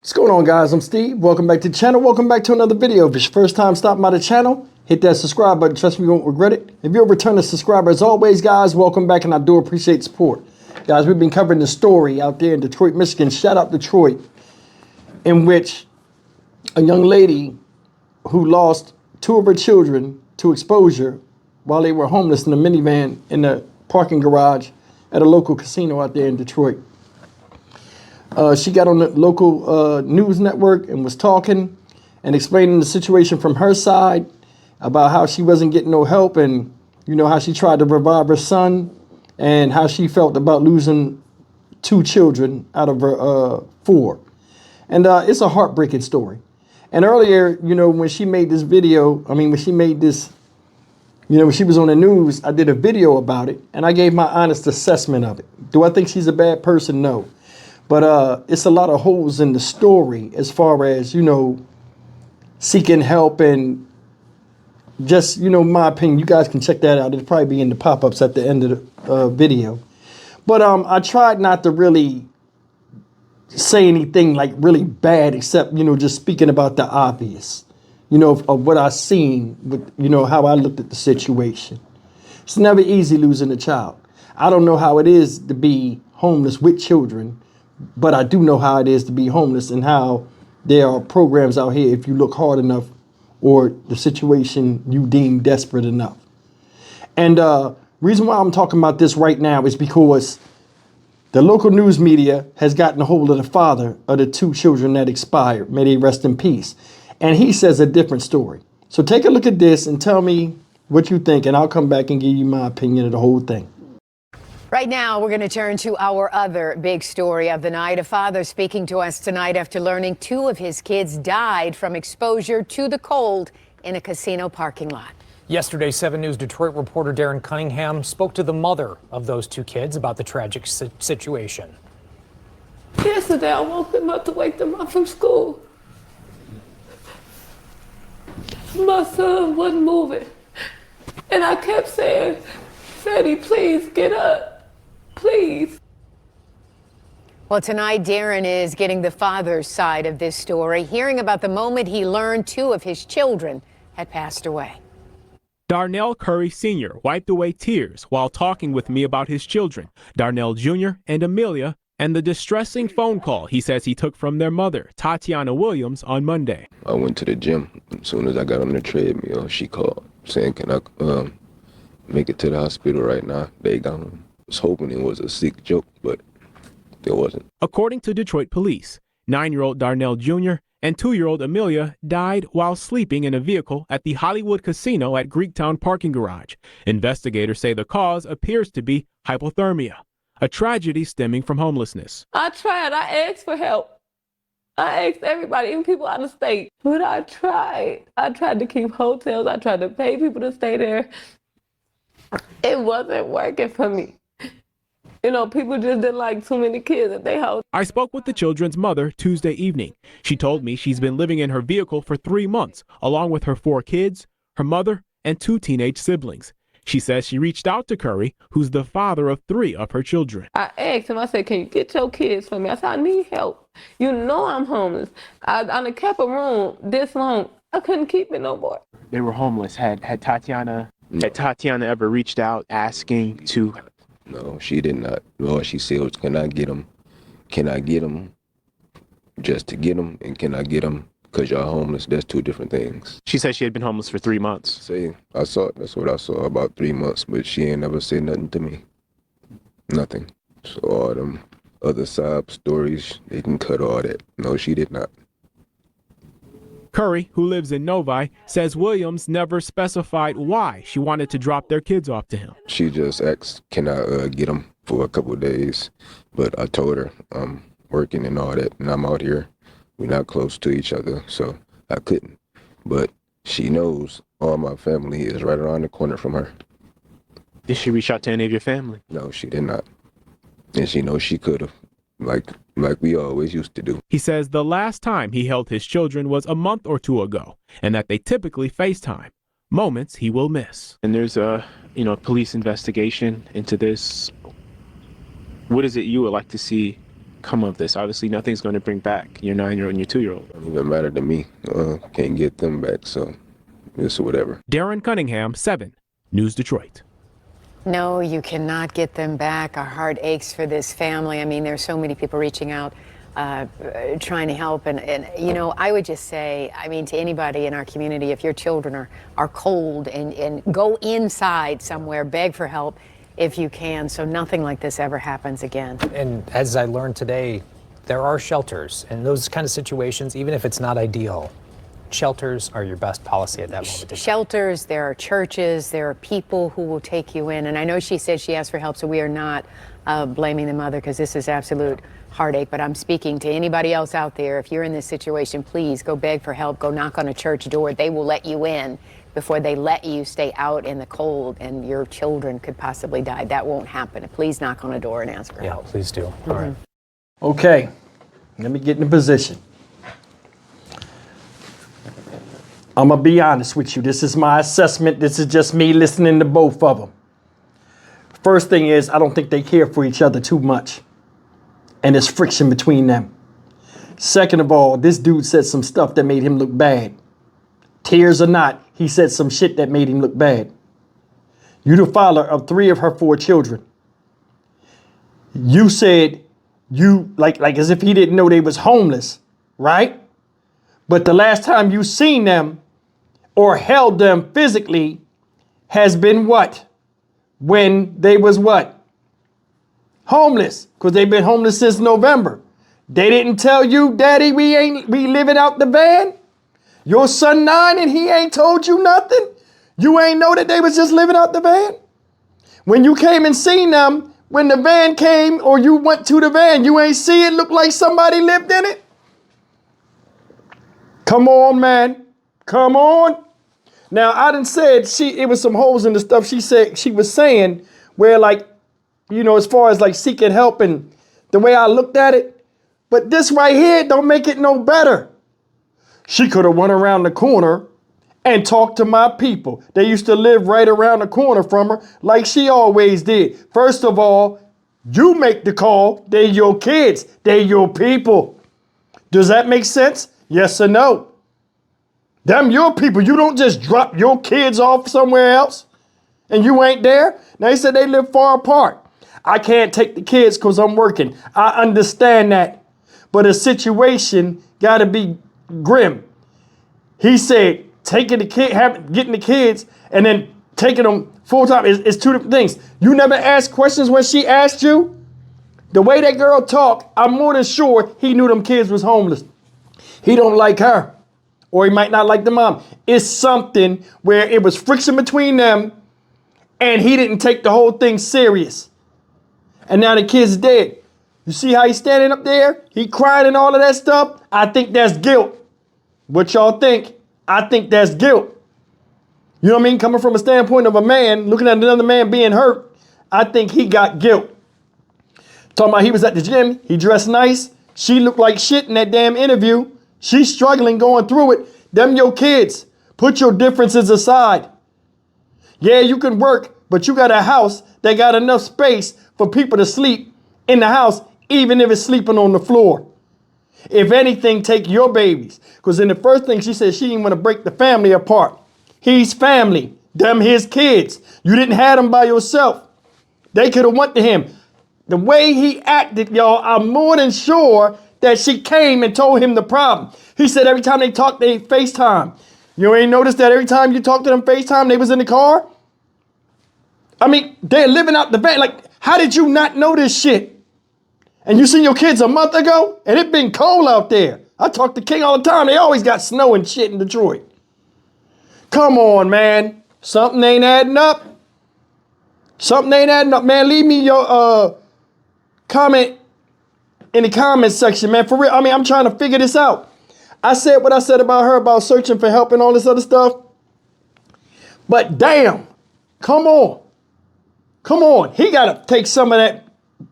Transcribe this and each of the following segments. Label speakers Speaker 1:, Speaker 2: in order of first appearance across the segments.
Speaker 1: What's going on, guys? I'm Steve. Welcome back to the channel. Welcome back to another video. If it's your first time stopping by the channel, hit that subscribe button. Trust me, you won't regret it. If you're a returning subscriber, as always, guys, welcome back, and I do appreciate support. Guys, we've been covering the story out there in Detroit, Michigan. Shout out Detroit, in which a young lady who lost two of her children to exposure while they were homeless in a minivan in the parking garage at a local casino out there in Detroit. She got on the local news network and was talking and explaining the situation from her side about how she wasn't getting no help, and you know how she tried to revive her son and how she felt about losing two children out of her four. And it's a heartbreaking story. And earlier, you know, when she made this video, when she made this, when she was on the news, I did a video about it and I gave my honest assessment of it. Do I think she's a bad person? No. But it's a lot of holes in the story as far as, seeking help and just, my opinion. You guys can check that out. It'll probably be in the pop-ups at the end of the video. But I tried not to really say anything like really bad except, just speaking about the obvious, of what I seen with, how I looked at the situation. It's never easy losing a child. I don't know how it is to be homeless with children, but I do know how it is to be homeless and how there are programs out here if you look hard enough or the situation you deem desperate enough. And reason why I'm talking about this right now is because the local news media has gotten a hold of the father of the two children that expired. May they rest in peace. And he says a different story. So take a look at this and tell me what you think, and I'll come back and give you my opinion of the whole thing.
Speaker 2: Right now, we're going to turn to our other big story of the night. A father speaking to us tonight after learning two of his kids died from exposure to the cold in a casino parking lot.
Speaker 3: Yesterday, 7 News Detroit reporter Darren Cunningham spoke to the mother of those two kids about the tragic situation.
Speaker 4: Yesterday, I woke them up to wake them up from school. My son wasn't moving. And I kept saying, Freddie, please get up. Please.
Speaker 2: Well, tonight, Darren is getting the father's side of this story, hearing about the moment he learned two of his children had passed away.
Speaker 5: Darnell Curry Sr. wiped away tears while talking with me about his children, Darnell Jr. and Amelia, and the distressing phone call he says he took from their mother, Tatiana Williams, on Monday.
Speaker 6: I went to the gym. As soon as I got on the treadmill, she called saying, can I make it to the hospital right now? They got him. I was hoping it was a sick joke, but it wasn't. According to Detroit police, 9-year-old Darnell Jr. and 2-year-old Amelia died while sleeping in a vehicle at the Hollywood Casino at Greektown parking garage. Investigators say the cause appears to be hypothermia, a tragedy stemming from homelessness.
Speaker 4: I tried. I asked for help. I asked everybody, even people out of state. But I tried. I tried to keep hotels. I tried to pay people to stay there. It wasn't working for me. People just didn't like too many kids at their house.
Speaker 5: I spoke with the children's mother Tuesday evening. She told me she's been living in her vehicle for 3 months, along with her 4 kids, her mother, and 2 teenage siblings. She says she reached out to Curry, who's the father of 3 of her children.
Speaker 4: I asked him, I said, can you get your kids for me? I said, I need help. I'm homeless. I kept a room this long. I couldn't keep it no more.
Speaker 7: They were homeless. Had Tatiana ever reached out asking to?
Speaker 6: No, she did not. All she said was, can I get them? Can I get them just to get them? And can I get them because y'all homeless? That's 2 different things.
Speaker 7: She said she had been homeless for 3 months.
Speaker 6: That's what I saw, about 3 months, but she ain't never said nothing to me. Nothing. So all them other sob stories, they can cut all that. No, she did not.
Speaker 5: Curry, who lives in Novi, says Williams never specified why she wanted to drop their kids off to him.
Speaker 6: She just asked, can I get them for a couple of days? But I told her I'm working and all that, and I'm out here. We're not close to each other, so I couldn't. But she knows all my family is right around the corner from her.
Speaker 7: Did she reach out to any of your family?
Speaker 6: No, she did not. And she knows she could have. Like we always used to do.
Speaker 5: He says the last time he held his children was a month or 2 ago, and that they typically FaceTime, moments he will miss.
Speaker 7: And there's a, police investigation into this. What is it you would like to see come of this? Obviously, nothing's going to bring back your 9-year-old and your 2-year-old.
Speaker 6: Don't even matter to me. Can't get them back, so it's whatever.
Speaker 5: Darren Cunningham, 7 News Detroit.
Speaker 2: No, you cannot get them back. Our heart aches for this family. I mean, there's so many people reaching out, trying to help. And, you know, I would just say, I mean, to anybody in our community, if your children are cold and go inside somewhere, beg for help if you can, so nothing like this ever happens again.
Speaker 3: And as I learned today, there are shelters. In those kind of situations, even if it's not ideal, shelters are your best policy at that moment.
Speaker 2: Shelters, there are churches, there are people who will take you in. And I know she said she asked for help, so we are not blaming the mother, because this is absolute heartache. But I'm speaking to anybody else out there. If you're in this situation, please go beg for help. Go knock on a church door. They will let you in before they let you stay out in the cold, and your children could possibly die. That won't happen. Please knock on a door and ask for help.
Speaker 3: Yeah, please do. All right.
Speaker 1: Okay, let me get in a position. I'm going to be honest with you. This is my assessment. This is just me listening to both of them. First thing is, I don't think they care for each other too much. And there's friction between them. Second of all, this dude said some stuff that made him look bad. Tears or not, he said some shit that made him look bad. You the father of 3 of her 4 children. You said you, like as if he didn't know they was homeless, right? But the last time you seen them or held them physically has been what? When they was what? Homeless, because they've been homeless since November. They didn't tell you, Daddy, we living out the van? Your son 9 and he ain't told you nothing? You ain't know that they was just living out the van? When you came and seen them, when the van came or you went to the van, you ain't see it look like somebody lived in it? Come on, man. Come on. Now, I done said it was some holes in the stuff she was saying where, like, you know, as far as like seeking help and the way I looked at it. But this right here don't make it no better. She could have went around the corner and talked to my people. They used to live right around the corner from her like she always did. First of all, you make the call. They're your kids. They're your people. Does that make sense? Yes or no? Them your people. You don't just drop your kids off somewhere else and you ain't there. Now, he said they live far apart. I can't take the kids because I'm working. I understand that. But a situation got to be grim. He said taking the kid, getting the kids and then taking them full time is 2 different things. You never asked questions when she asked you? The way that girl talked, I'm more than sure he knew them kids was homeless. He don't like her. Or he might not like the mom. It's something where it was friction between them and he didn't take the whole thing serious. And now the kid's dead. You see how he's standing up there? He crying and all of that stuff? I think that's guilt. What y'all think? I think that's guilt. You know what I mean? Coming from a standpoint of a man, looking at another man being hurt, I think he got guilt. Talking about he was at the gym, he dressed nice. She looked like shit in that damn interview. She's struggling going through it. Them your kids. Put your differences aside. Yeah, you can work, but you got a house that got enough space for people to sleep in the house, even if it's sleeping on the floor. If anything, take your babies. Because then the first thing she said, she didn't want to break the family apart. He's family. Them his kids. You didn't have them by yourself. They could have went to him. The way he acted, y'all, I'm more than sure that she came and told him the problem. He said every time they talked, they FaceTime. You ain't noticed that every time you talk to them FaceTime, they was in the car? I mean, they're living out the van. Like, how did you not know this shit? And you seen your kids a month ago? And it been cold out there. I talk to King all the time. They always got snow and shit in Detroit. Come on, man. Something ain't adding up. Something ain't adding up, man. Leave me your comment in the comment section, man. For real, I mean, I'm trying to figure this out. I said what I said about her, about searching for help and all this other stuff. But damn, come on. Come on. He got to take some of that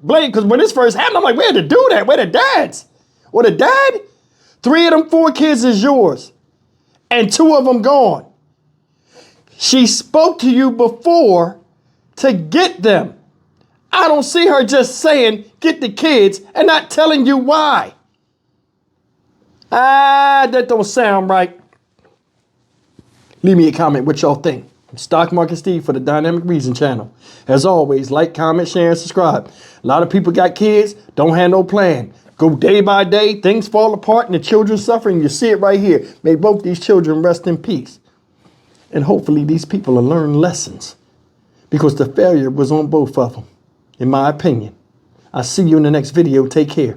Speaker 1: blame, because when this first happened, I'm like, where the dude at? Where the dads? Or the dad? 3 of them 4 kids is yours. And 2 of them gone. She spoke to you before to get them. I don't see her just saying, get the kids, and not telling you why. That don't sound right. Leave me a comment what y'all think. I'm Stock Market Steve for the Dynamic Reason channel. As always, like, comment, share, and subscribe. A lot of people got kids, don't have no plan. Go day by day, things fall apart, and the children suffering. You see it right here. May both these children rest in peace. And hopefully these people will learn lessons, because the failure was on both of them, in my opinion. I'll see you in the next video. Take care.